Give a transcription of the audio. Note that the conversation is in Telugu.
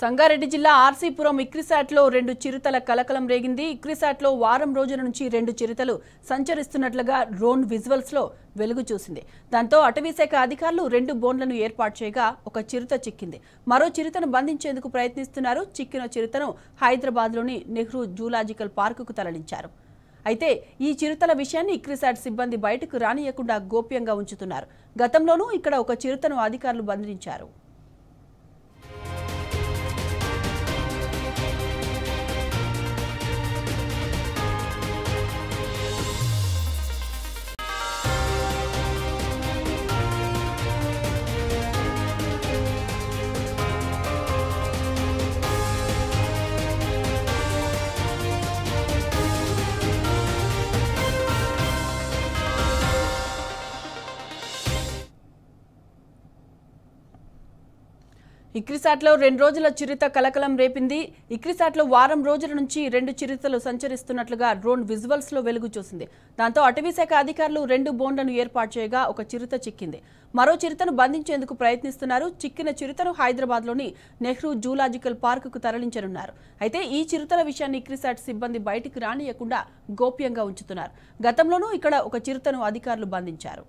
సంగారెడ్డి జిల్లా ఆర్సీపురం ఇక్రిసాట్లో 2 చిరుతల కలకలం రేగింది. ఇక్రిసాట్లో వారం రోజుల నుంచి 2 చిరుతలు సంచరిస్తున్నట్లుగా డ్రోన్ విజువల్స్ లో వెలుగు చూసింది. దాంతో అటవీశాఖ అధికారులు 2 బోన్లను ఏర్పాటు చేయగా ఒక చిరుత చిక్కింది. మరో చిరుతను బంధించేందుకు ప్రయత్నిస్తున్నారు. చిక్కిన చిరుతను హైదరాబాద్లోని నెహ్రూ జూలాజికల్ పార్కుకు తరలించారు. అయితే ఈ చిరుతల విషయాన్ని ఇక్రిసాట్ సిబ్బంది బయటకు రానియకుండా గోప్యంగా ఉంచుతున్నారు. గతంలోనూ ఇక్కడ ఒక చిరుతను అధికారులు బంధించారు. ఇక్రిసాట్లో 2 రోజుల చిరుత కలకలం రేపింది. ఇక్రిసాట్లో వారం రోజుల నుంచి 2 చిరుతలు సంచరిస్తున్నట్లుగా డ్రోన్ విజువల్స్ లో వెలుగు చూసింది. దాంతో అటవీశాఖ అధికారులు 2 బోన్లను ఏర్పాటు చేయగా ఒక చిరుత చిక్కింది. మరో చిరుతను బంధించేందుకు ప్రయత్నిస్తున్నారు. చిక్కిన చిరుతను హైదరాబాద్లోని నెహ్రూ జూలాజికల్ పార్కుకు తరలించనున్నారు. అయితే ఈ చిరుతల విషయాన్ని ఇక్రిసాట్ సిబ్బంది బయటికి రానియకుండా గోప్యంగా ఉంచుతున్నారు. గతంలోనూ ఇక్కడ ఒక చిరుతను అధికారులు బంధించారు.